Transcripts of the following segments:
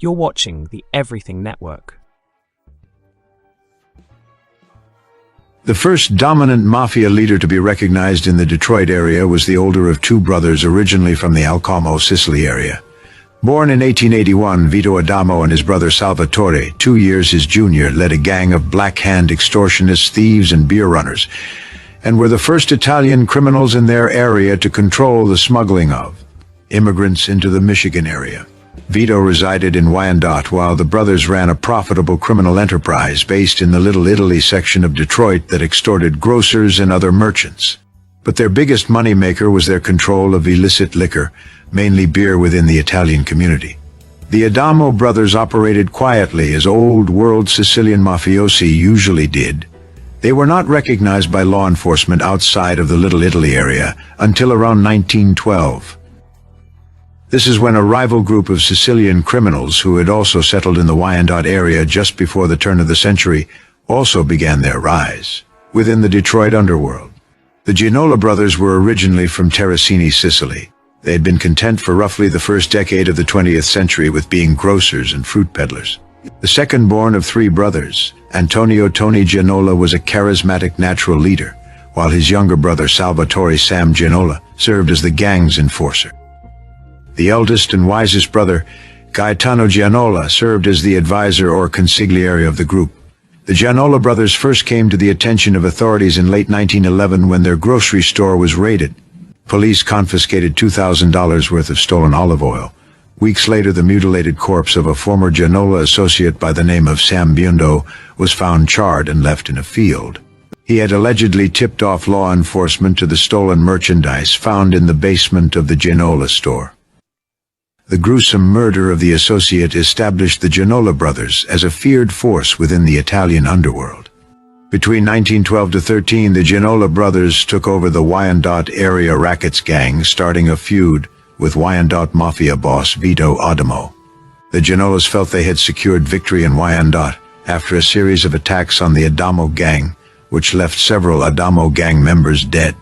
You're watching the Everything Network. The first dominant mafia leader to be recognized in the Detroit area was the older of two brothers originally from the Alcamo, Sicily area. Born in 1881, Vito Adamo and his brother Salvatore, 2 years his junior, led a gang of Black Hand extortionists, thieves, and beer runners, and were the first Italian criminals in their area to control the smuggling of immigrants into the Michigan area. Vito resided in Wyandotte while the brothers ran a profitable criminal enterprise based in the Little Italy section of Detroit that extorted grocers and other merchants. But their biggest moneymaker was their control of illicit liquor, mainly beer within the Italian community. The Adamo brothers operated quietly as old-world Sicilian mafiosi usually did. They were not recognized by law enforcement outside of the Little Italy area until around 1912. This is when a rival group of Sicilian criminals who had also settled in the Wyandotte area just before the turn of the century also began their rise within the Detroit underworld. The Gianola brothers were originally from Terracini, Sicily. They had been content for roughly the first decade of the 20th century with being grocers and fruit peddlers. The second born of three brothers, Antonio Tony Gianola, was a charismatic natural leader, while his younger brother Salvatore Sam Gianola served as the gang's enforcer. The eldest and wisest brother, Gaetano Gianola, served as the advisor or consigliere of the group. The Gianola brothers first came to the attention of authorities in late 1911 when their grocery store was raided. Police confiscated $2,000 worth of stolen olive oil. Weeks later, the mutilated corpse of a former Gianola associate by the name of Sam Biondo was found charred and left in a field. He had allegedly tipped off law enforcement to the stolen merchandise found in the basement of the Gianola store. The gruesome murder of the associate established the Gianola brothers as a feared force within the Italian underworld. Between 1912 to 13, the Gianola brothers took over the Wyandotte area rackets gang, starting a feud with Wyandotte mafia boss Vito Adamo. The Gianolas felt they had secured victory in Wyandotte after a series of attacks on the Adamo gang, which left several Adamo gang members dead.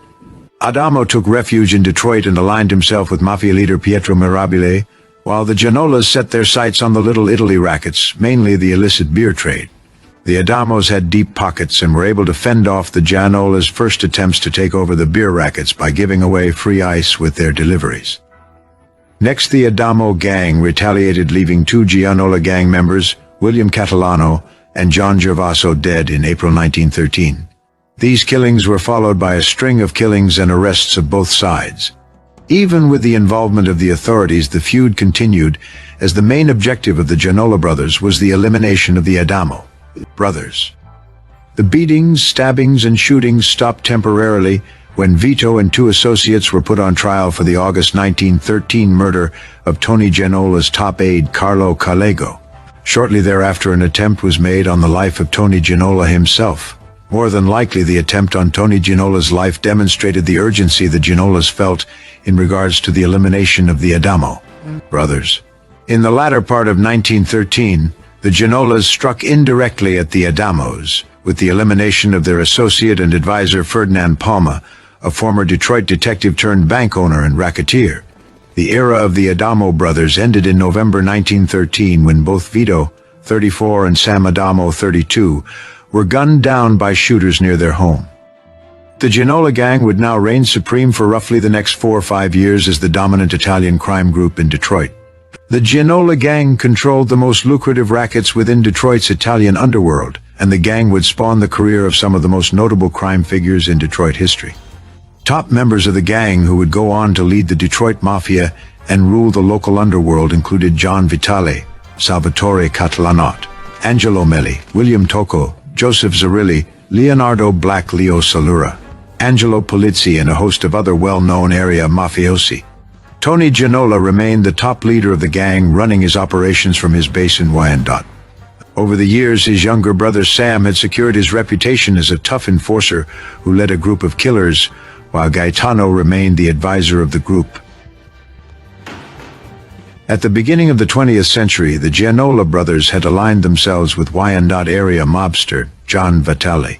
Adamo took refuge in Detroit and aligned himself with mafia leader Pietro Mirabile, while the Gianolas set their sights on the Little Italy rackets, mainly the illicit beer trade. The Adamos had deep pockets and were able to fend off the Gianolas' first attempts to take over the beer rackets by giving away free ice with their deliveries. Next, the Adamo gang retaliated, leaving two Gianola gang members, William Catalano and John Gervaso, dead in April 1913. These killings were followed by a string of killings and arrests of both sides. Even with the involvement of the authorities, the feud continued, as the main objective of the Gianola brothers was the elimination of the Adamo brothers. The beatings, stabbings, and shootings stopped temporarily when Vito and two associates were put on trial for the August 1913 murder of Tony Gianola's top aide, Carlo Callego. Shortly thereafter, an attempt was made on the life of Tony Gianola himself. More than likely, the attempt on Tony Gianola's life demonstrated the urgency the Gianolas felt in regards to the elimination of the Adamo brothers. In the latter part of 1913, the Gianolas struck indirectly at the Adamos, with the elimination of their associate and advisor Ferdinand Palma, a former Detroit detective turned bank owner and racketeer. The era of the Adamo brothers ended in November 1913 when both Vito, 34, and Sam Adamo, 32, were gunned down by shooters near their home. The Gianola gang would now reign supreme for roughly the next 4 or 5 years as the dominant Italian crime group in Detroit. The Gianola gang controlled the most lucrative rackets within Detroit's Italian underworld, and the gang would spawn the career of some of the most notable crime figures in Detroit history. Top members of the gang who would go on to lead the Detroit Mafia and rule the local underworld included John Vitale, Salvatore Catalanot, Angelo Melli, William Tocco, Joseph Zarilli, Leonardo Black Leo Salura, Angelo Polizzi, and a host of other well-known area mafiosi. Tony Gianola remained the top leader of the gang, running his operations from his base in Wyandotte. Over the years, his younger brother Sam had secured his reputation as a tough enforcer who led a group of killers, while Gaetano remained the advisor of the group. At the beginning of the 20th century, the Gianola brothers had aligned themselves with Wyandotte area mobster John Vitale.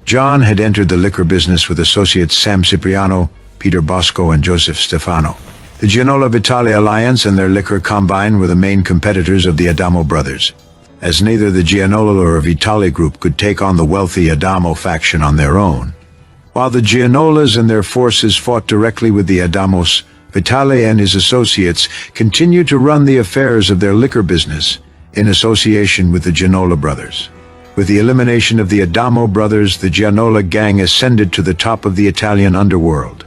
John had entered the liquor business with associates Sam Cipriano, Peter Bosco, and Joseph Stefano. The Gianola Vitale alliance and their liquor combine were the main competitors of the Adamo brothers, as neither the Gianola or Vitale group could take on the wealthy Adamo faction on their own. While the Gianolas and their forces fought directly with the Adamos, Vitale and his associates continued to run the affairs of their liquor business in association with the Gianola brothers. With the elimination of the Adamo brothers, the Gianola gang ascended to the top of the Italian underworld.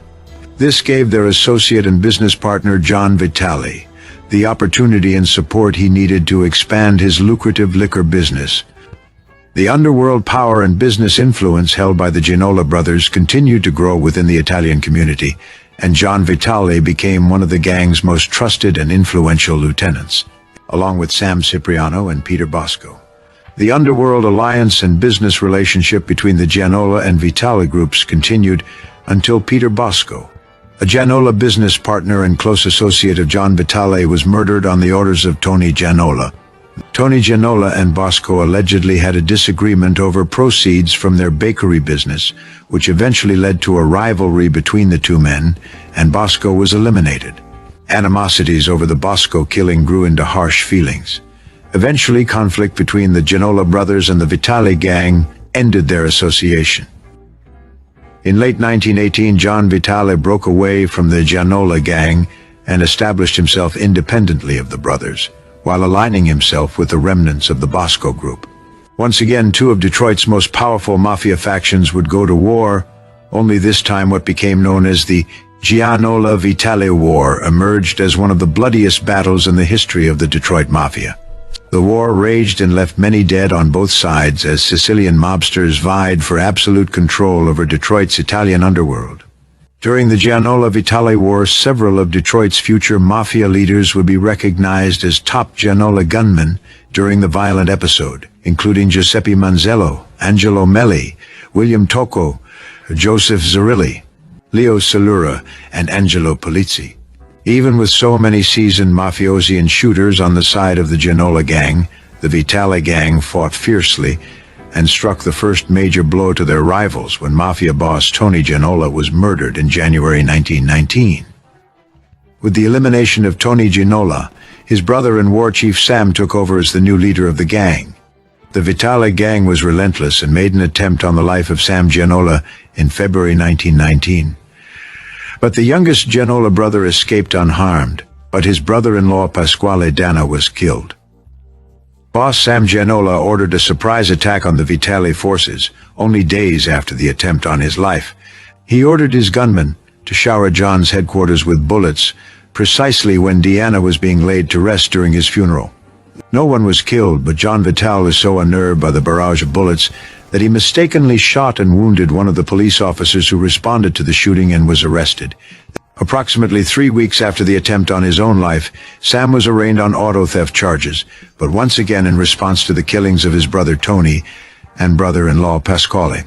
This gave their associate and business partner John Vitale the opportunity and support he needed to expand his lucrative liquor business. The underworld power and business influence held by the Gianola brothers continued to grow within the Italian community, and John Vitale became one of the gang's most trusted and influential lieutenants, along with Sam Cipriano and Peter Bosco. The underworld alliance and business relationship between the Gianola and Vitale groups continued until Peter Bosco, a Gianola business partner and close associate of John Vitale, was murdered on the orders of Tony Gianola. Tony Gianola and Bosco allegedly had a disagreement over proceeds from their bakery business, which eventually led to a rivalry between the two men, and Bosco was eliminated. Animosities over the Bosco killing grew into harsh feelings. Eventually, conflict between the Gianola brothers and the Vitale gang ended their association. In late 1918, John Vitale broke away from the Gianola gang and established himself independently of the brothers, while aligning himself with the remnants of the Bosco group. Once again, two of Detroit's most powerful mafia factions would go to war, only this time what became known as the Gianola Vitale War emerged as one of the bloodiest battles in the history of the Detroit Mafia. The war raged and left many dead on both sides as Sicilian mobsters vied for absolute control over Detroit's Italian underworld. During the Gianola Vitale War, several of Detroit's future mafia leaders would be recognized as top Gianola gunmen during the violent episode, including Giuseppe Manzello, Angelo Melli, William Tocco, Joseph Zerilli, Leo Salura, and Angelo Polizzi. Even with so many seasoned mafiosi and shooters on the side of the Gianola gang, the Vitale gang fought fiercely and struck the first major blow to their rivals when mafia boss Tony Gianola was murdered in January 1919. With the elimination of Tony Gianola, his brother and war chief Sam took over as the new leader of the gang. The Vitale gang was relentless and made an attempt on the life of Sam Gianola in February 1919. But the youngest Gianola brother escaped unharmed, but his brother-in-law Pasquale Danna was killed. Boss Sam Gianola ordered a surprise attack on the Vitale forces, only days after the attempt on his life. He ordered his gunmen to shower John's headquarters with bullets, precisely when Diana was being laid to rest during his funeral. No one was killed, but John Vitale was so unnerved by the barrage of bullets that he mistakenly shot and wounded one of the police officers who responded to the shooting and was arrested. Approximately 3 weeks after the attempt on his own life, Sam was arraigned on auto theft charges, but once again in response to the killings of his brother Tony and brother-in-law Pasquale.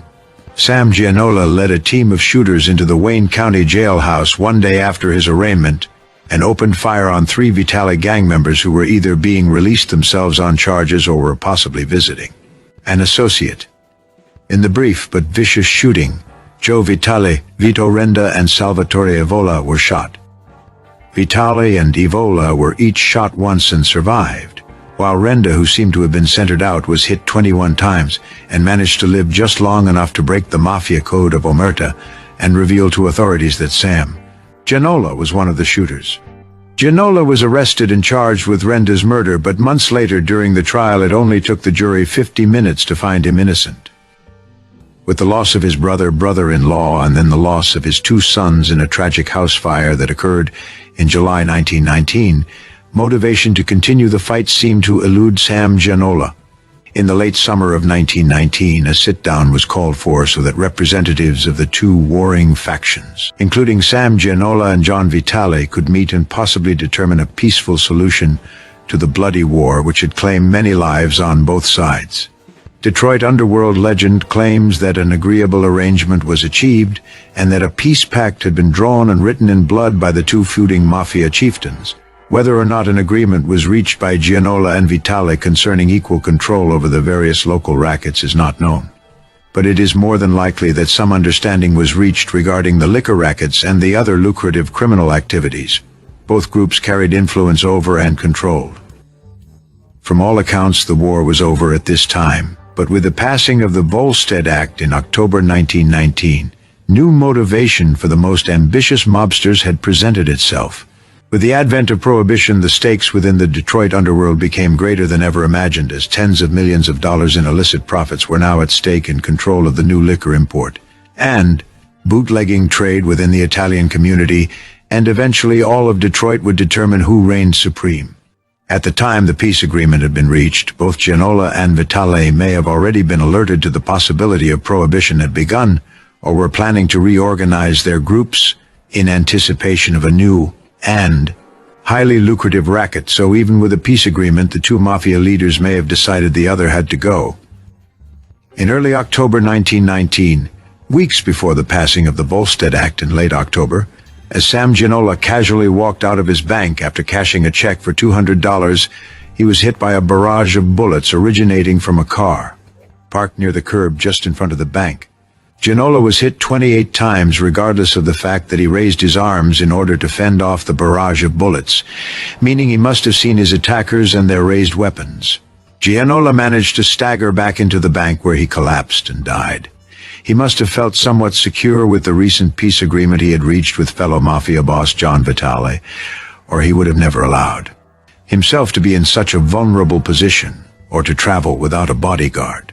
Sam Gianola led a team of shooters into the Wayne County jailhouse one day after his arraignment and opened fire on 3 Vitale gang members who were either being released themselves on charges or were possibly visiting an associate. In the brief but vicious shooting, Joe Vitale, Vito Renda, and Salvatore Evola were shot. Vitale and Evola were each shot once and survived, while Renda, who seemed to have been centered out, was hit 21 times and managed to live just long enough to break the mafia code of omerta and reveal to authorities that Sam Gianola was one of the shooters. Gianola was arrested and charged with Renda's murder, but months later during the trial it only took the jury 50 minutes to find him innocent. With the loss of his brother-in-law, and then the loss of his 2 sons in a tragic house fire that occurred in July 1919, motivation to continue the fight seemed to elude Sam Gianola. In the late summer of 1919, a sit-down was called for so that representatives of the 2 warring factions, including Sam Gianola and John Vitale, could meet and possibly determine a peaceful solution to the bloody war which had claimed many lives on both sides. Detroit underworld legend claims that an agreeable arrangement was achieved and that a peace pact had been drawn and written in blood by the 2 feuding mafia chieftains. Whether or not an agreement was reached by Gianola and Vitale concerning equal control over the various local rackets is not known. But it is more than likely that some understanding was reached regarding the liquor rackets and the other lucrative criminal activities. Both groups carried influence over and controlled. From all accounts, the war was over at this time, but with the passing of the Volstead Act in October 1919, new motivation for the most ambitious mobsters had presented itself. With the advent of Prohibition, the stakes within the Detroit underworld became greater than ever imagined, as tens of millions of dollars in illicit profits were now at stake in control of the new liquor import and bootlegging trade within the Italian community, and eventually all of Detroit would determine who reigned supreme. At the time the peace agreement had been reached, both Gianola and Vitale may have already been alerted to the possibility of Prohibition had begun, or were planning to reorganize their groups in anticipation of a new and highly lucrative racket, so even with a peace agreement, the two mafia leaders may have decided the other had to go. In early October 1919, weeks before the passing of the Volstead Act in late October, as Sam Gianola casually walked out of his bank after cashing a check for $200, he was hit by a barrage of bullets originating from a car parked near the curb just in front of the bank. Gianola was hit 28 times, regardless of the fact that he raised his arms in order to fend off the barrage of bullets, meaning he must have seen his attackers and their raised weapons. Gianola managed to stagger back into the bank, where he collapsed and died. He must have felt somewhat secure with the recent peace agreement he had reached with fellow mafia boss John Vitale, or he would have never allowed himself to be in such a vulnerable position or to travel without a bodyguard.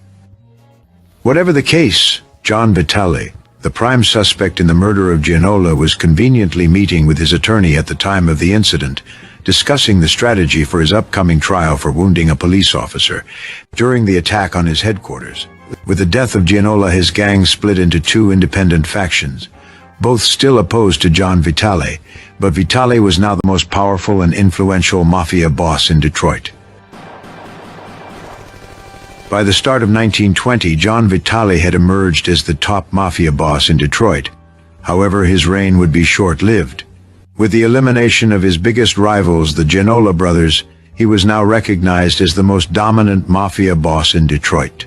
Whatever the case, John Vitale, the prime suspect in the murder of Gianola, was conveniently meeting with his attorney at the time of the incident, discussing the strategy for his upcoming trial for wounding a police officer during the attack on his headquarters. With the death of Gianola, his gang split into two independent factions, both still opposed to John Vitale, but Vitale was now the most powerful and influential mafia boss in Detroit. By the start of 1920, John Vitale had emerged as the top mafia boss in Detroit. However, his reign would be short-lived. With the elimination of his biggest rivals, the Gianola brothers, he was now recognized as the most dominant mafia boss in Detroit.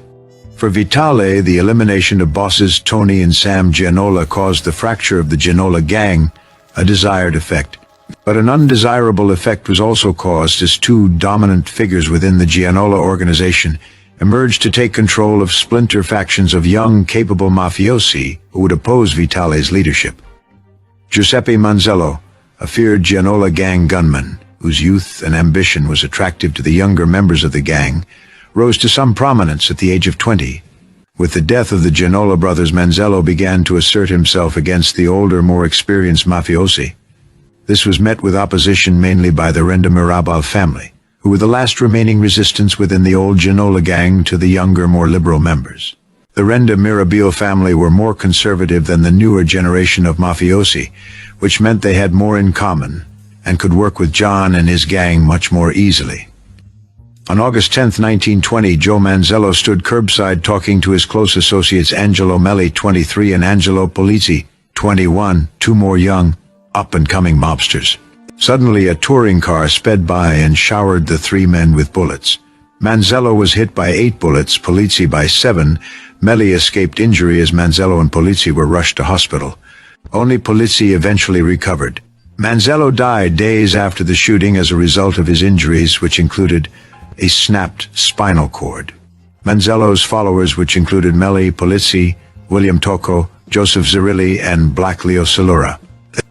For Vitale, the elimination of bosses Tony and Sam Gianola caused the fracture of the Gianola gang, a desired effect. But an undesirable effect was also caused as two dominant figures within the Gianola organization emerged to take control of splinter factions of young, capable mafiosi who would oppose Vitale's leadership. Giuseppe Manzello, a feared Gianola gang gunman, whose youth and ambition was attractive to the younger members of the gang, rose to some prominence at the age of 20. With the death of the Gianola brothers, Manzello began to assert himself against the older, more experienced mafiosi. This was met with opposition mainly by the Renda Mirabal family, who were the last remaining resistance within the old Gianola gang to the younger, more liberal members. The Renda Mirabal family were more conservative than the newer generation of mafiosi, which meant they had more in common and could work with John and his gang much more easily. On August 10, 1920, Joe Manzello stood curbside talking to his close associates Angelo Melli, 23, and Angelo Polizzi, 21, two more young, up-and-coming mobsters. Suddenly, a touring car sped by and showered the three men with bullets. Manzello was hit by 8 bullets, Polizzi by 7. Melli escaped injury as Manzello and Polizzi were rushed to hospital. Only Polizzi eventually recovered. Manzello died days after the shooting as a result of his injuries, which included a snapped spinal cord. Manzello's followers, which included Melli, Polizzi, William Tocco, Joseph Zerilli, and Black Leo Salura,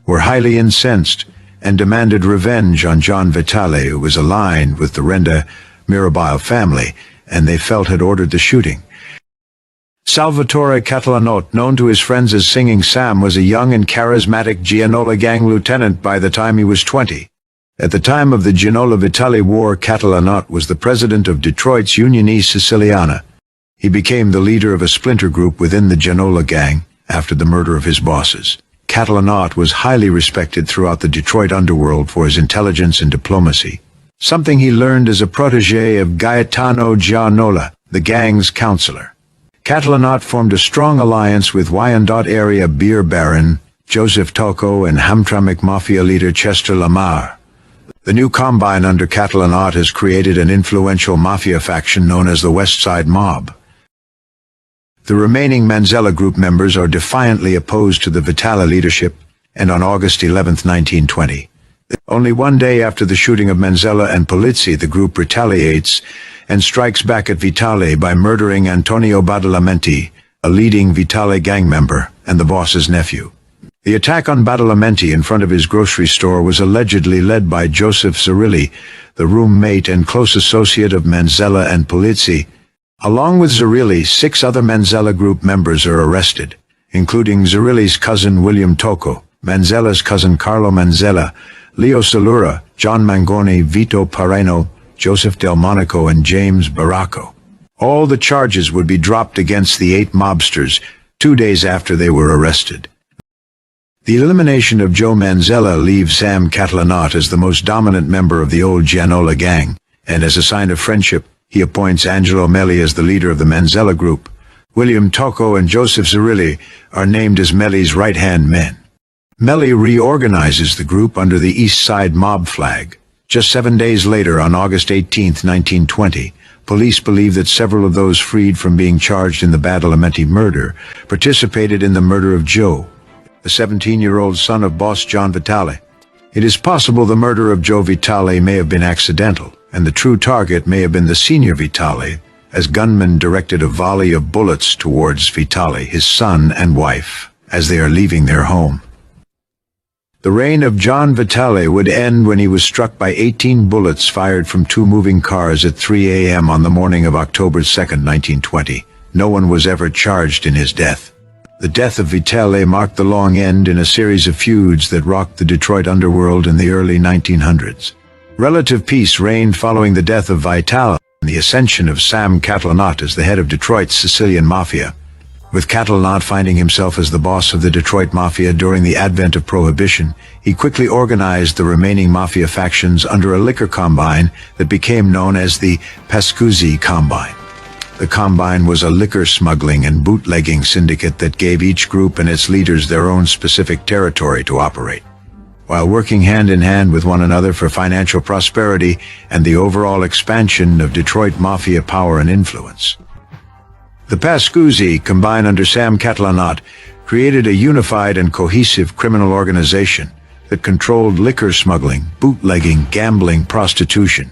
were highly incensed and demanded revenge on John Vitale, who was aligned with the Renda Mirabal family, and they felt had ordered the shooting. Salvatore Catalanotte, known to his friends as Singing Sam, was a young and charismatic Gianola gang lieutenant by the time he was 20. At the time of the Gianola-Vitale War, Catalanotte was the president of Detroit's Unione Siciliana. He became the leader of a splinter group within the Gianola gang after the murder of his bosses. Catalanotte was highly respected throughout the Detroit underworld for his intelligence and diplomacy, something he learned as a protege of Gaetano Gianola, the gang's counselor. Catalanotte formed a strong alliance with Wyandotte area beer baron Joseph Tocco and Hamtramck mafia leader Chester Lamar. The new combine under Catalanotte has created an influential mafia faction known as the West Side Mob. The remaining Manzello group members are defiantly opposed to the Vitale leadership, and on August 11, 1920, Only one day after the shooting of Manzella and Polizzi, the group retaliates and strikes back at Vitale by murdering Antonio Badalamenti, a leading Vitale gang member and the boss's nephew. The attack on Badalamenti in front of his grocery store was allegedly led by Joseph Zerilli, the roommate and close associate of Manzella and Polizzi. Along with Zerilli, 6 other Manzella group members are arrested, including Zerilli's cousin William Tocco, Manzella's cousin Carlo Manzella, Leo Salura, John Mangoni, Vito Pareno, Joseph Delmonico, and James Baracco. All the charges would be dropped against the 8 mobsters 2 days after they were arrested. The elimination of Joe Manzella leaves Sam Catalanot as the most dominant member of the old Gianola gang, and as a sign of friendship, he appoints Angelo Melli as the leader of the Manzella group. William Tocco and Joseph Zerilli are named as Melli's right-hand men. Melli reorganizes the group under the East Side Mob flag. Just 7 days later, on August 18, 1920, police believe that several of those freed from being charged in the Badalamenti murder participated in the murder of Joe, the 17-year-old son of boss John Vitale. It is possible the murder of Joe Vitale may have been accidental, and the true target may have been the senior Vitale, as gunmen directed a volley of bullets towards Vitale, his son and wife, as they are leaving their home. The reign of John Vitale would end when he was struck by 18 bullets fired from 2 moving cars at 3 a.m. on the morning of October 2, 1920. No one was ever charged in his death. The death of Vitale marked the long end in a series of feuds that rocked the Detroit underworld in the early 1900s. Relative peace reigned following the death of Vitale and the ascension of Sam Catalanot as the head of Detroit's Sicilian Mafia. With Catalanot finding himself as the boss of the Detroit Mafia during the advent of Prohibition, he quickly organized the remaining Mafia factions under a liquor combine that became known as the Pascuzzi Combine. The Combine was a liquor smuggling and bootlegging syndicate that gave each group and its leaders their own specific territory to operate, while working hand-in-hand with one another for financial prosperity and the overall expansion of Detroit Mafia power and influence. The Pascuzzi Combine under Sam Catalanot created a unified and cohesive criminal organization that controlled liquor smuggling, bootlegging, gambling, prostitution,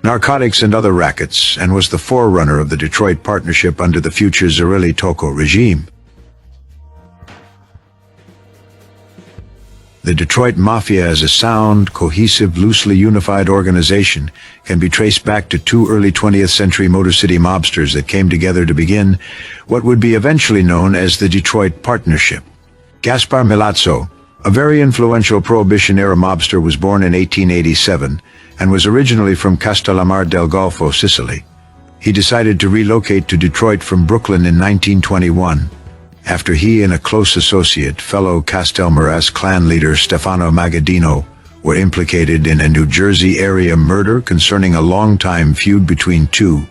narcotics and other rackets, and was the forerunner of the Detroit Partnership under the future Zerilli-Tocco regime. The Detroit Mafia as a sound, cohesive, loosely unified organization can be traced back to 2 early 20th century Motor City mobsters that came together to begin what would be eventually known as the Detroit Partnership. Gaspar Milazzo, a very influential Prohibition-era mobster, was born in 1887 and was originally from Castellammare del Golfo, Sicily. He decided to relocate to Detroit from Brooklyn in 1921. After he and a close associate, fellow Castelmarese clan leader Stefano Magaddino, were implicated in a New Jersey area murder concerning a long-time feud between 2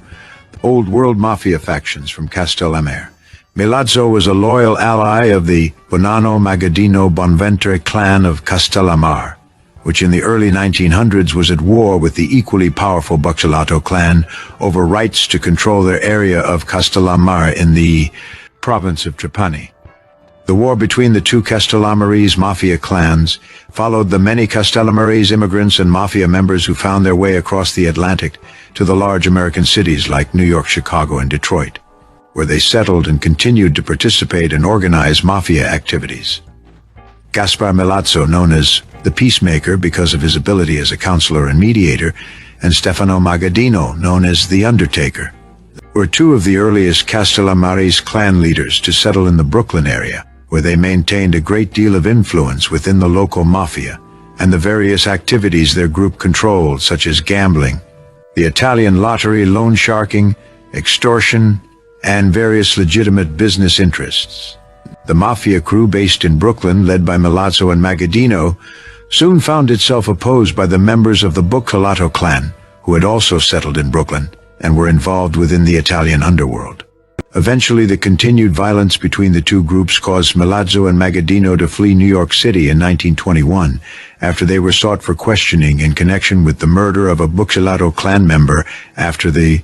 Old World Mafia factions from Castellammare. Milazzo was a loyal ally of the Bonanno Magaddino Bonventre clan of Castellammare, which in the early 1900s was at war with the equally powerful Buccellato clan over rights to control their area of Castellammare in the province of Trapani. The war between the 2 Castellammarese mafia clans followed the many Castellammarese immigrants and mafia members who found their way across the Atlantic to the large American cities like New York, Chicago, and Detroit, where they settled and continued to participate in organized mafia activities. Gaspar Milazzo, known as the Peacemaker because of his ability as a counselor and mediator, and Stefano Magaddino, known as the Undertaker, were 2 of the earliest Castellammarese clan leaders to settle in the Brooklyn area, where they maintained a great deal of influence within the local mafia and the various activities their group controlled, such as gambling, the Italian lottery, loan sharking, extortion, and various legitimate business interests. The mafia crew based in Brooklyn, led by Milazzo and Magaddino, soon found itself opposed by the members of the Buccellato clan, who had also settled in Brooklyn and were involved within the Italian underworld. Eventually, the continued violence between the 2 groups caused Milazzo and Magaddino to flee New York City in 1921 after they were sought for questioning in connection with the murder of a Buccellato clan member after the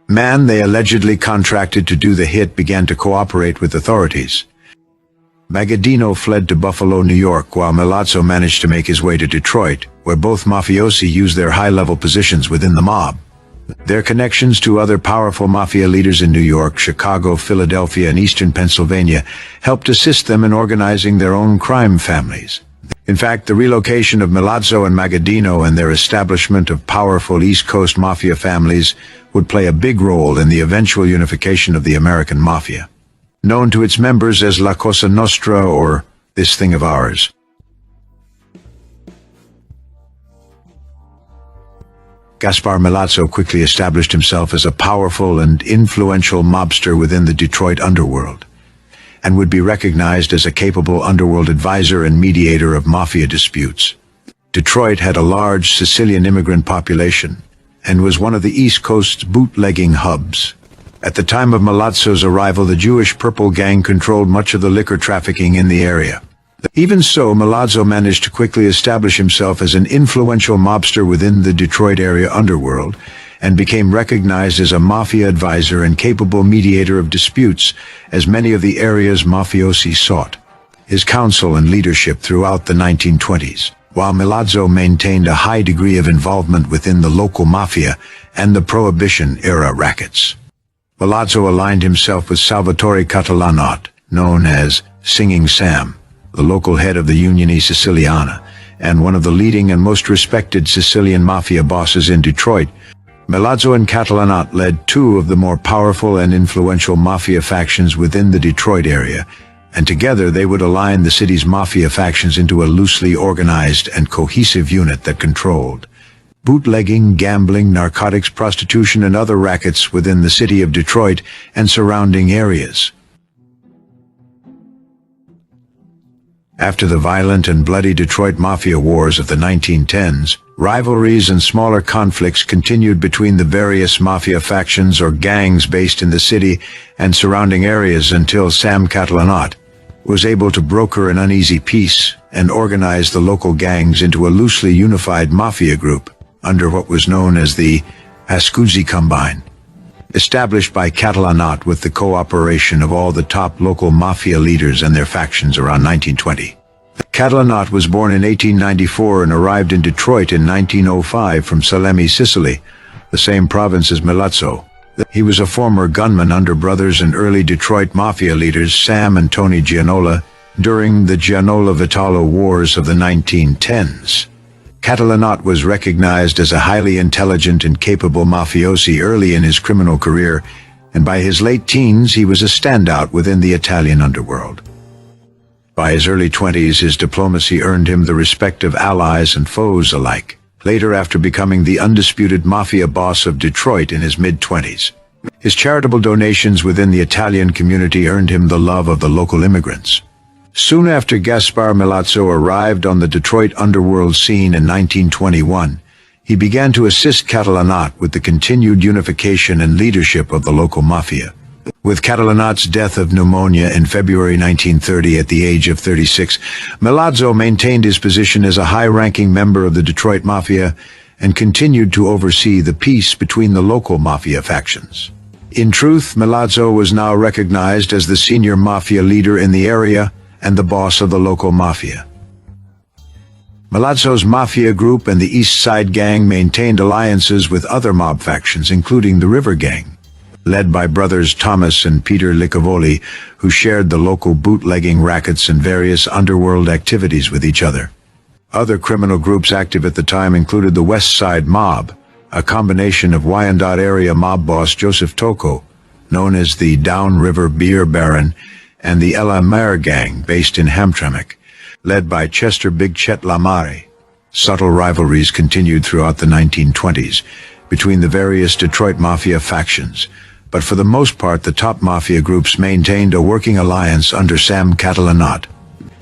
man they allegedly contracted to do the hit began to cooperate with authorities. Magaddino fled to Buffalo, New York, while Milazzo managed to make his way to Detroit, where both mafiosi used their high-level positions within the mob. Their connections to other powerful mafia leaders in New York, Chicago, Philadelphia, and eastern Pennsylvania helped assist them in organizing their own crime families. In fact, the relocation of Milazzo and Magaddino and their establishment of powerful East Coast mafia families would play a big role in the eventual unification of the American mafia, known to its members as La Cosa Nostra or This Thing of Ours. Gaspar Milazzo quickly established himself as a powerful and influential mobster within the Detroit underworld, and would be recognized as a capable underworld advisor and mediator of mafia disputes. Detroit had a large Sicilian immigrant population, and was one of the East Coast's bootlegging hubs. At the time of Milazzo's arrival, the Jewish Purple Gang controlled much of the liquor trafficking in the area. Even so, Milazzo managed to quickly establish himself as an influential mobster within the Detroit area underworld, and became recognized as a mafia advisor and capable mediator of disputes, as many of the area's mafiosi sought his counsel and leadership throughout the 1920s, while Milazzo maintained a high degree of involvement within the local mafia and the Prohibition-era rackets. Milazzo aligned himself with Salvatore Catalanot, known as Singing Sam, the local head of the Unione Siciliana, and one of the leading and most respected Sicilian mafia bosses in Detroit. Milazzo and Catalanot led two of the more powerful and influential mafia factions within the Detroit area, and together they would align the city's mafia factions into a loosely organized and cohesive unit that controlled bootlegging, gambling, narcotics, prostitution, and other rackets within the city of Detroit and surrounding areas. After the violent and bloody Detroit Mafia wars of the 1910s, rivalries and smaller conflicts continued between the various mafia factions or gangs based in the city and surrounding areas until Sam Catalanot was able to broker an uneasy peace and organize the local gangs into a loosely unified mafia group under what was known as the Pascuzzi Combine, established by Catalanot with the cooperation of all the top local mafia leaders and their factions around 1920. Catalanot was born in 1894 and arrived in Detroit in 1905 from Salemi, Sicily, the same province as Milazzo. He was a former gunman under brothers and early Detroit mafia leaders Sam and Tony Gianola during the Gianola-Vitalo Wars of the 1910s. Catalanot was recognized as a highly intelligent and capable mafiosi early in his criminal career, and by his late teens he was a standout within the Italian underworld. By his early 20s, his diplomacy earned him the respect of allies and foes alike, later after becoming the undisputed mafia boss of Detroit in his mid-20s. His charitable donations within the Italian community earned him the love of the local immigrants. Soon after Gaspar Milazzo arrived on the Detroit underworld scene in 1921, he began to assist Catalanot with the continued unification and leadership of the local mafia. With Catalanot's death of pneumonia in February 1930 at the age of 36, Milazzo maintained his position as a high-ranking member of the Detroit Mafia and continued to oversee the peace between the local mafia factions. In truth, Milazzo was now recognized as the senior mafia leader in the area and the boss of the local mafia. Milazzo's mafia group and the East Side Gang maintained alliances with other mob factions, including the River Gang, led by brothers Thomas and Peter Licavoli, who shared the local bootlegging rackets and various underworld activities with each other. Other criminal groups active at the time included the West Side Mob, a combination of Wyandotte area mob boss Joseph Tocco, known as the Downriver Beer Baron, and the Ella Mare Gang, based in Hamtramck, led by Chester Big Chet Lamare. Subtle rivalries continued throughout the 1920s between the various Detroit Mafia factions, but for the most part the top Mafia groups maintained a working alliance under Sam Catalanot.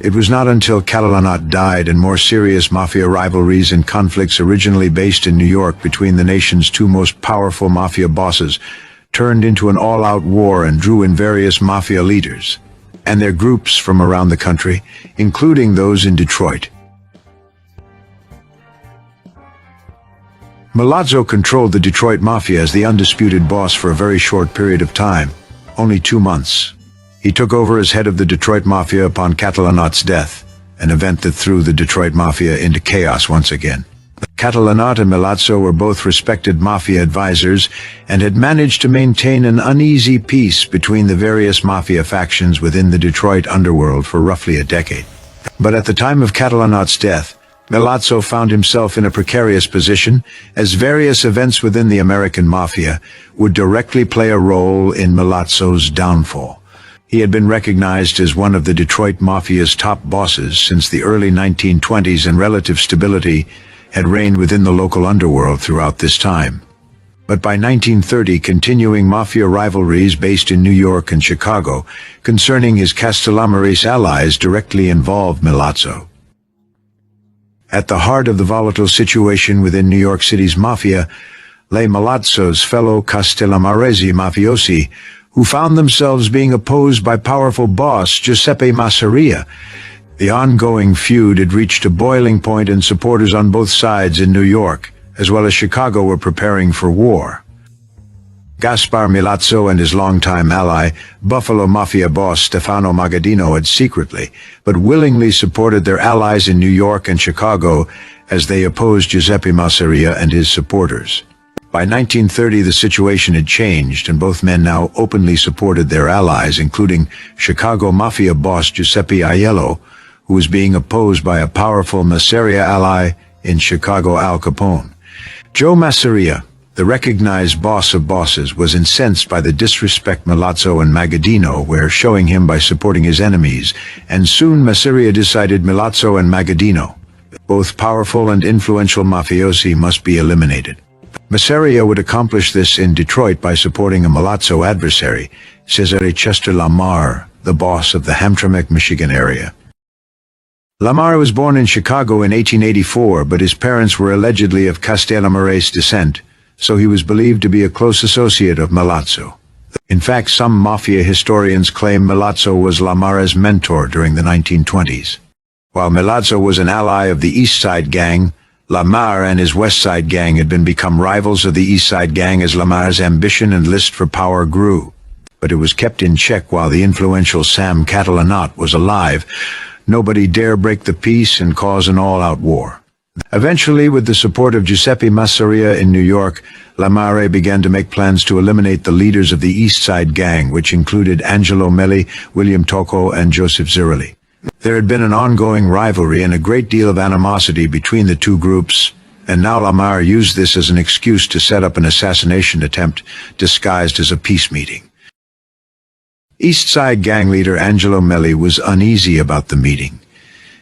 It was not until Catalanot died and more serious Mafia rivalries and conflicts originally based in New York between the nation's two most powerful Mafia bosses turned into an all-out war and drew in various Mafia leaders and their groups from around the country, including those in Detroit. Milazzo controlled the Detroit Mafia as the undisputed boss for a very short period of time, only 2 months. He took over as head of the Detroit Mafia upon Catalanot's death, an event that threw the Detroit Mafia into chaos once again. Catalanotto and Milazzo were both respected mafia advisors and had managed to maintain an uneasy peace between the various mafia factions within the Detroit underworld for roughly a decade. But at the time of Catalanotto's death, Milazzo found himself in a precarious position, as various events within the American Mafia would directly play a role in Milazzo's downfall. He had been recognized as one of the Detroit Mafia's top bosses since the early 1920s, and relative stability had reigned within the local underworld throughout this time. But by 1930, continuing mafia rivalries based in New York and Chicago concerning his Castellamarese allies directly involved Milazzo. At the heart of the volatile situation within New York City's mafia lay Milazzo's fellow Castellamarese mafiosi, who found themselves being opposed by powerful boss Giuseppe Masseria. The ongoing feud had reached a boiling point, and supporters on both sides in New York, as well as Chicago, were preparing for war. Gaspar Milazzo and his longtime ally, Buffalo Mafia boss Stefano Magaddino, had secretly but willingly supported their allies in New York and Chicago as they opposed Giuseppe Masseria and his supporters. By 1930, the situation had changed, and both men now openly supported their allies, including Chicago Mafia boss Giuseppe Aiello, who was being opposed by a powerful Masseria ally in Chicago, Al Capone. Joe Masseria, the recognized boss of bosses, was incensed by the disrespect Milazzo and Magaddino were showing him by supporting his enemies, and soon Masseria decided Milazzo and Magaddino, both powerful and influential mafiosi, must be eliminated. Masseria would accomplish this in Detroit by supporting a Milazzo adversary, Cesare Chester Lamar, the boss of the Hamtramck, Michigan area. Lamar was born in Chicago in 1884, but his parents were allegedly of Castellamarese descent, so he was believed to be a close associate of Milazzo. In fact, some mafia historians claim Milazzo was Lamar's mentor during the 1920s. While Milazzo was an ally of the East Side Gang, Lamar and his West Side Gang had become rivals of the East Side Gang as Lamar's ambition and list for power grew. But it was kept in check while the influential Sam Catalanotto was alive. Nobody dare break the peace and cause an all-out war. Eventually, with the support of Giuseppe Masseria in New York, Lamare began to make plans to eliminate the leaders of the East Side Gang, which included Angelo Melli, William Tocco, and Joseph Zirilli. There had been an ongoing rivalry and a great deal of animosity between the two groups, and now Lamar used this as an excuse to set up an assassination attempt disguised as a peace meeting. East Side Gang leader Angelo Melli was uneasy about the meeting,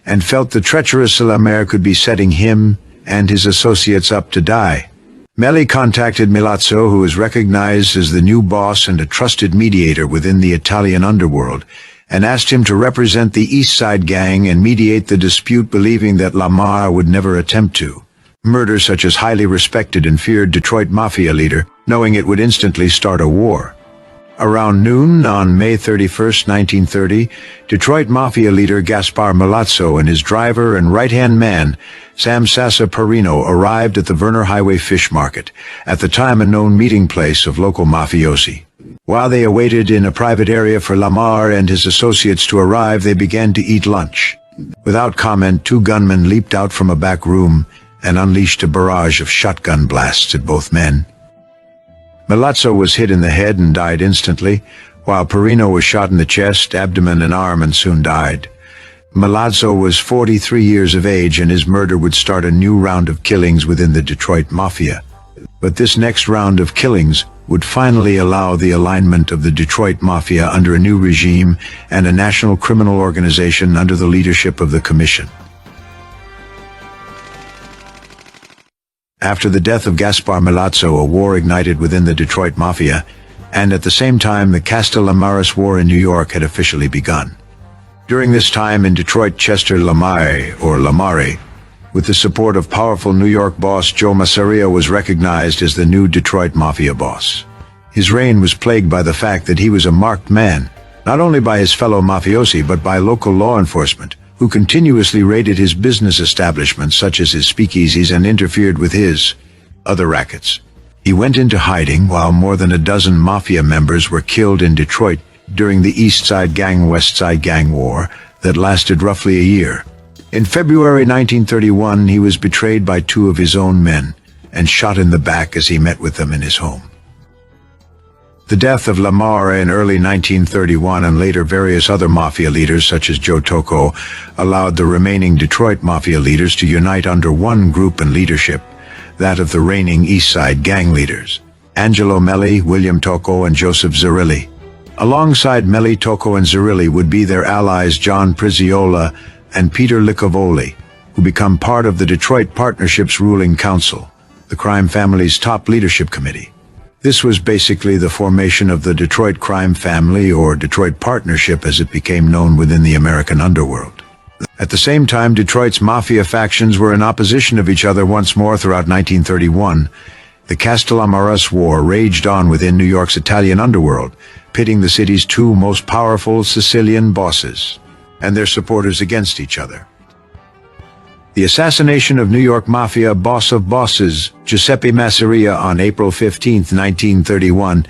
and felt the treacherous Lamare could be setting him and his associates up to die. Melli contacted Milazzo, who was recognized as the new boss and a trusted mediator within the Italian underworld, and asked him to represent the East Side Gang and mediate the dispute, believing that Lamar would never attempt to murder such as highly respected and feared Detroit Mafia leader, knowing it would instantly start a war. Around noon on May 31, 1930, Detroit Mafia leader Gaspar Milazzo and his driver and right-hand man, Sam Sassa Perino, arrived at the Verner Highway Fish Market, at the time a known meeting place of local mafiosi. While they awaited in a private area for Lamar and his associates to arrive, they began to eat lunch. Without comment, two gunmen leaped out from a back room and unleashed a barrage of shotgun blasts at both men. Milazzo was hit in the head and died instantly, while Perino was shot in the chest, abdomen, and arm and soon died. Milazzo was 43 years of age, and his murder would start a new round of killings within the Detroit Mafia. But this next round of killings would finally allow the alignment of the Detroit Mafia under a new regime and a national criminal organization under the leadership of the Commission. After the death of Gaspar Milazzo, a war ignited within the Detroit Mafia, and at the same time the Castellamarese War in New York had officially begun. During this time in Detroit, Chester Lamare, with the support of powerful New York boss Joe Masseria, was recognized as the new Detroit Mafia boss. His reign was plagued by the fact that he was a marked man, not only by his fellow mafiosi but by local law enforcement, who continuously raided his business establishments such as his speakeasies and interfered with his other rackets. He went into hiding while more than a dozen mafia members were killed in Detroit during the East Side Gang-West Side Gang war that lasted roughly a year. In February 1931, he was betrayed by two of his own men and shot in the back as he met with them in his home. The death of Lamar in early 1931 and later various other mafia leaders such as Joe Tocco allowed the remaining Detroit mafia leaders to unite under one group and leadership, that of the reigning East Side gang leaders, Angelo Melli, William Tocco, and Joseph Zerilli. Alongside Melli, Tocco, and Zerilli would be their allies John Prizziola and Peter Licavoli, who become part of the Detroit Partnership's ruling council, the crime family's top leadership committee. This was basically the formation of the Detroit Crime Family, or Detroit Partnership as it became known within the American underworld. At the same time, Detroit's mafia factions were in opposition of each other once more throughout 1931. The Castellamarus War raged on within New York's Italian underworld, pitting the city's two most powerful Sicilian bosses and their supporters against each other. The assassination of New York Mafia boss of bosses, Giuseppe Masseria, on April 15, 1931,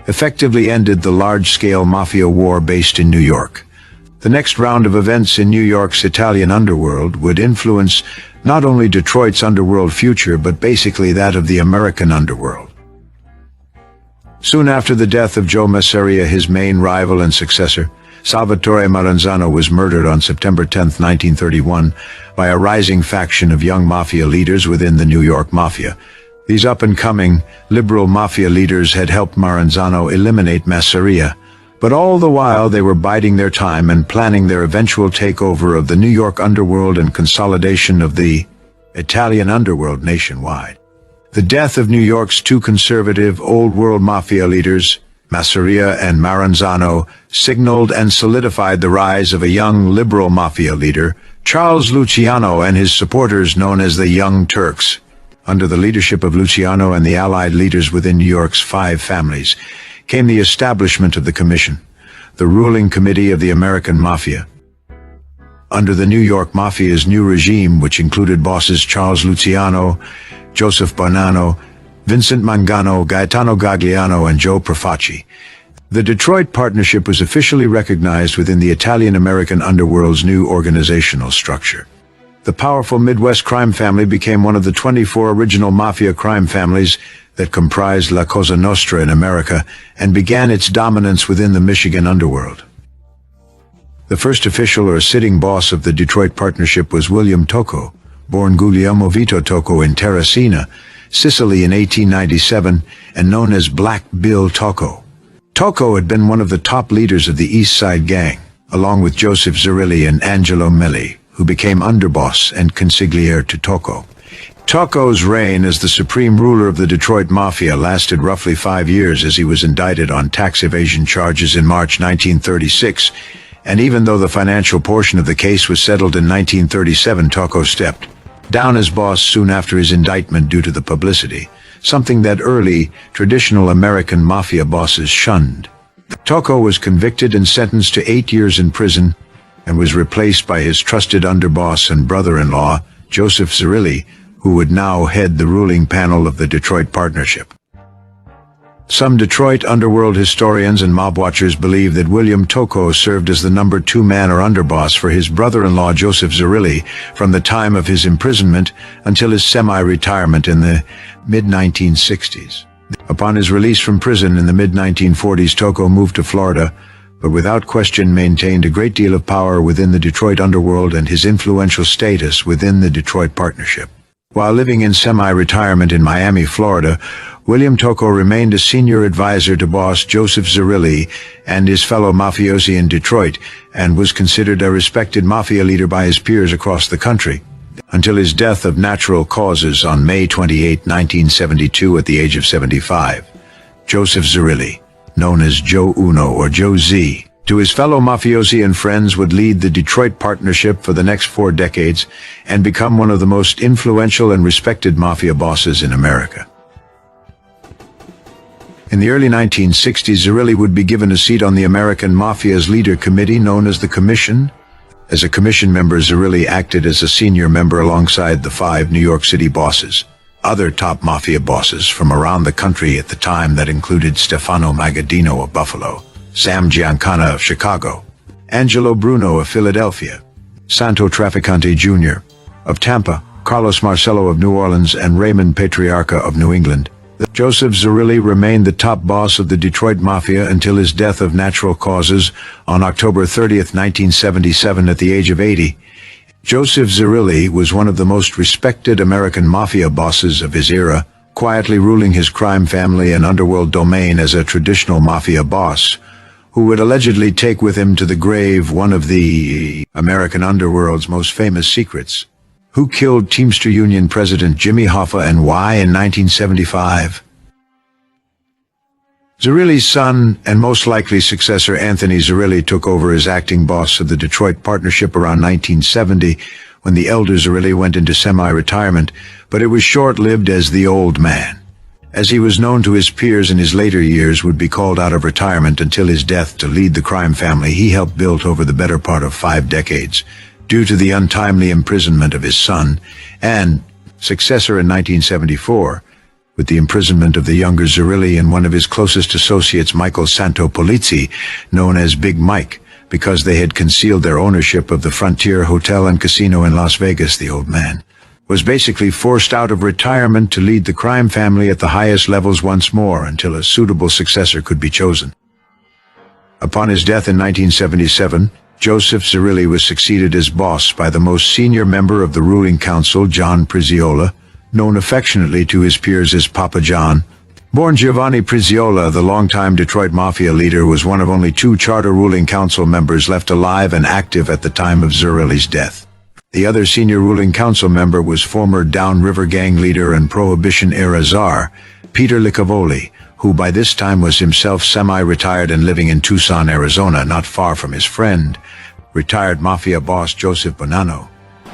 effectively ended the large-scale mafia war based in New York. The next round of events in New York's Italian underworld would influence not only Detroit's underworld future, but basically that of the American underworld. Soon after the death of Joe Masseria, his main rival and successor, Salvatore Maranzano, was murdered on September 10, 1931, by a rising faction of young mafia leaders within the New York Mafia. These up-and-coming, liberal mafia leaders had helped Maranzano eliminate Masseria, but all the while they were biding their time and planning their eventual takeover of the New York underworld and consolidation of the Italian underworld nationwide. The death of New York's two conservative, old-world mafia leaders, Masseria and Maranzano, signaled and solidified the rise of a young liberal mafia leader, Charles Luciano, and his supporters known as the Young Turks. Under the leadership of Luciano and the allied leaders within New York's five families came the establishment of the Commission, the ruling committee of the American Mafia. Under the New York Mafia's new regime, which included bosses Charles Luciano, Joseph Bonanno, Vincent Mangano, Gaetano Gagliano, and Joe Profaci, the Detroit Partnership was officially recognized within the Italian-American underworld's new organizational structure. The powerful Midwest crime family became one of the 24 original mafia crime families that comprised La Cosa Nostra in America and began its dominance within the Michigan underworld. The first official or sitting boss of the Detroit Partnership was William Tocco, born Guglielmo Vito Tocco in Terracina, Sicily in 1897, and known as Black Bill Tocco. Tocco had been one of the top leaders of the East Side Gang, along with Joseph Zerilli and Angelo Melli, who became underboss and consigliere to Tocco. Tocco's reign as the supreme ruler of the Detroit Mafia lasted roughly 5 years, as he was indicted on tax evasion charges in March 1936, and even though the financial portion of the case was settled in 1937, Tocco stepped down as boss soon after his indictment due to the publicity, something that early, traditional American mafia bosses shunned. Tocco was convicted and sentenced to 8 years in prison and was replaced by his trusted underboss and brother-in-law, Joseph Zerilli, who would now head the ruling panel of the Detroit Partnership. Some Detroit underworld historians and mob watchers believe that William Tocco served as the number 2 man or underboss for his brother-in-law Joseph Zerilli from the time of his imprisonment until his semi-retirement in the mid-1960s. Upon his release from prison in the mid-1940s, Tocco moved to Florida, but without question maintained a great deal of power within the Detroit underworld and his influential status within the Detroit Partnership. While living in semi-retirement in Miami, Florida, William Tocco remained a senior advisor to boss Joseph Zerilli and his fellow mafiosi in Detroit, and was considered a respected mafia leader by his peers across the country, until his death of natural causes on May 28, 1972 at the age of 75. Joseph Zerilli, known as Joe Uno or Joe Z, to his fellow mafiosi and friends, would lead the Detroit Partnership for the next 4 decades and become one of the most influential and respected mafia bosses in America. In the early 1960s, Zerilli would be given a seat on the American Mafia's leader committee known as the Commission. As a commission member, Zerilli acted as a senior member alongside the 5 New York City bosses, other top mafia bosses from around the country at the time that included Stefano Magaddino of Buffalo, Sam Giancana of Chicago, Angelo Bruno of Philadelphia, Santo Trafficante Jr. of Tampa, Carlos Marcello of New Orleans, and Raymond Patriarca of New England. Joseph Zerilli remained the top boss of the Detroit Mafia until his death of natural causes on October 30, 1977 at the age of 80. Joseph Zerilli was one of the most respected American mafia bosses of his era, quietly ruling his crime family and underworld domain as a traditional mafia boss, who would allegedly take with him to the grave one of the American underworld's most famous secrets. Who killed Teamster Union President Jimmy Hoffa and why in 1975? Zerilli's son and most likely successor Anthony Zerilli took over as acting boss of the Detroit Partnership around 1970 when the elder Zerilli went into semi-retirement, but it was short-lived as the old man. As he was known to his peers in his later years, would be called out of retirement until his death to lead the crime family he helped build over the better part of 5 decades, due to the untimely imprisonment of his son and successor in 1974, with the imprisonment of the younger Zerilli and one of his closest associates, Michael Santopolizzi, known as Big Mike, because they had concealed their ownership of the Frontier Hotel and Casino in Las Vegas. The old man was basically forced out of retirement to lead the crime family at the highest levels once more until a suitable successor could be chosen. Upon his death in 1977, Joseph Zerilli was succeeded as boss by the most senior member of the ruling council, John Priziola, known affectionately to his peers as Papa John. Born Giovanni Priziola, the longtime Detroit Mafia leader, was one of only 2 charter ruling council members left alive and active at the time of Zerilli's death. The other senior ruling council member was former Downriver Gang leader and Prohibition-era czar, Peter Licavoli, who by this time was himself semi-retired and living in Tucson, Arizona, not far from his friend, retired Mafia boss Joseph Bonanno.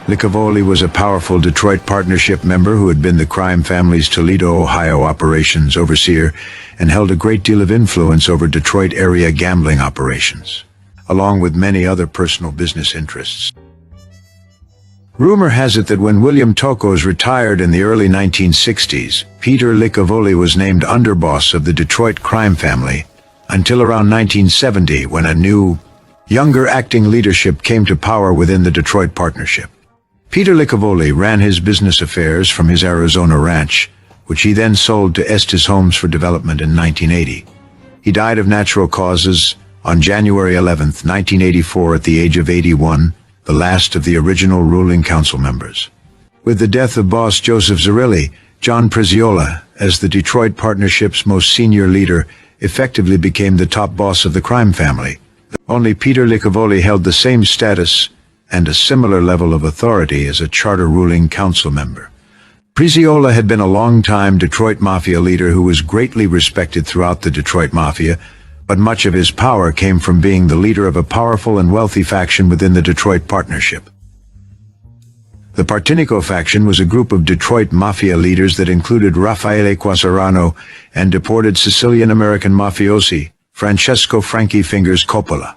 Licavoli was a powerful Detroit Partnership member who had been the crime family's Toledo, Ohio operations overseer and held a great deal of influence over Detroit area gambling operations, along with many other personal business interests. Rumor has it that when William Tokos retired in the early 1960s, Peter Licavoli was named underboss of the Detroit crime family until around 1970 when a new, younger acting leadership came to power within the Detroit Partnership. Peter Licavoli ran his business affairs from his Arizona ranch, which he then sold to Estes Homes for Development in 1980. He died of natural causes on January 11, 1984 at the age of 81, the last of the original ruling council members. With the death of boss Joseph Zerilli, John Priziola, as the Detroit Partnership's most senior leader, effectively became the top boss of the crime family. Only Peter Licavoli held the same status and a similar level of authority as a charter ruling council member. Priziola had been a long-time Detroit Mafia leader who was greatly respected throughout the Detroit Mafia, but much of his power came from being the leader of a powerful and wealthy faction within the Detroit Partnership. The Partinico faction was a group of Detroit Mafia leaders that included Raffaele Quasarano and deported Sicilian-American mafiosi Francesco Frankie Fingers Coppola.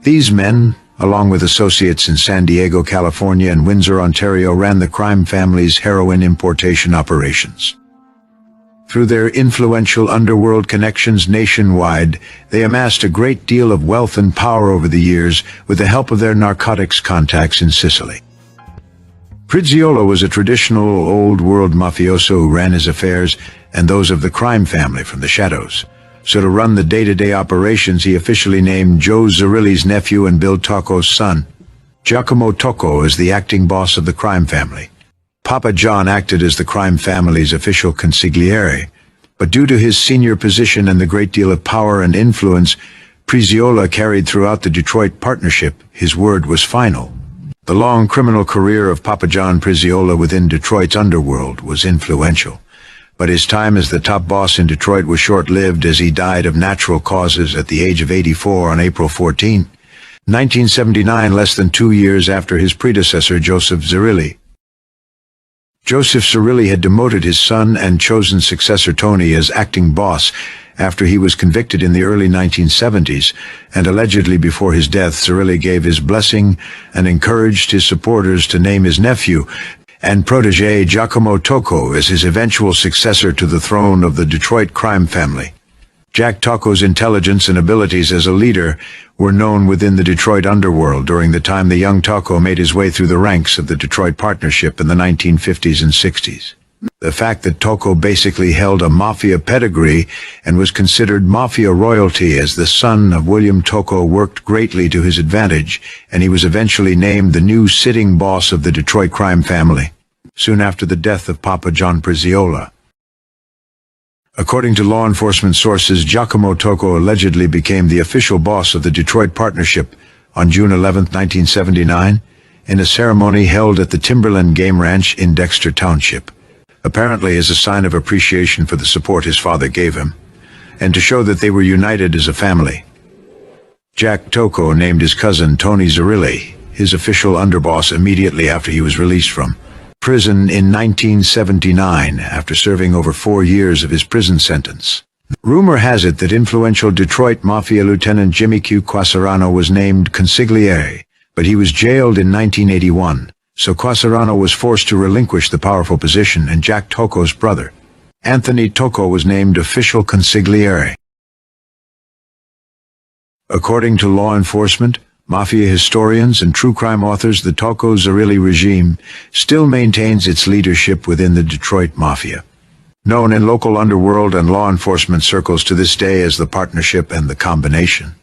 These men, along with associates in San Diego, California and Windsor, Ontario, ran the crime family's heroin importation operations. Through their influential underworld connections nationwide, they amassed a great deal of wealth and power over the years with the help of their narcotics contacts in Sicily. Priziola was a traditional old-world mafioso who ran his affairs and those of the crime family from the shadows. So to run the day-to-day operations, he officially named Joe Zerilli's nephew and Bill Tocco's son, Giacomo Tocco, as the acting boss of the crime family. Papa John acted as the crime family's official consigliere, but due to his senior position and the great deal of power and influence Priziola carried throughout the Detroit Partnership, his word was final. The long criminal career of Papa John Priziola within Detroit's underworld was influential, but his time as the top boss in Detroit was short-lived as he died of natural causes at the age of 84 on April 14, 1979, less than 2 years after his predecessor Joseph Zerilli. Joseph Zerilli had demoted his son and chosen successor Tony as acting boss after he was convicted in the early 1970s, and allegedly before his death Zerilli gave his blessing and encouraged his supporters to name his nephew and protege Giacomo Tocco as his eventual successor to the throne of the Detroit crime family. Jack Tocco's intelligence and abilities as a leader were known within the Detroit underworld during the time the young Tocco made his way through the ranks of the Detroit Partnership in the 1950s and 60s. The fact that Tocco basically held a mafia pedigree and was considered mafia royalty as the son of William Tocco worked greatly to his advantage, and he was eventually named the new sitting boss of the Detroit crime family, soon after the death of Papa John Prizziola. According to law enforcement sources, Giacomo Tocco allegedly became the official boss of the Detroit Partnership on June 11, 1979, in a ceremony held at the Timberland Game Ranch in Dexter Township, apparently as a sign of appreciation for the support his father gave him, and to show that they were united as a family. Jack Tocco named his cousin Tony Zerilli his official underboss immediately after he was released from prison in 1979 after serving over 4 years of his prison sentence. Rumor has it that influential Detroit Mafia Lieutenant Jimmy Q. Quasarano was named consigliere, but he was jailed in 1981, so Quasarano was forced to relinquish the powerful position, and Jack Tocco's brother, Anthony Tocco, was named official consigliere. According to law enforcement, mafia historians, and true crime authors, the Tocco-Zerilli regime still maintains its leadership within the Detroit Mafia, known in local underworld and law enforcement circles to this day as the Partnership and the Combination.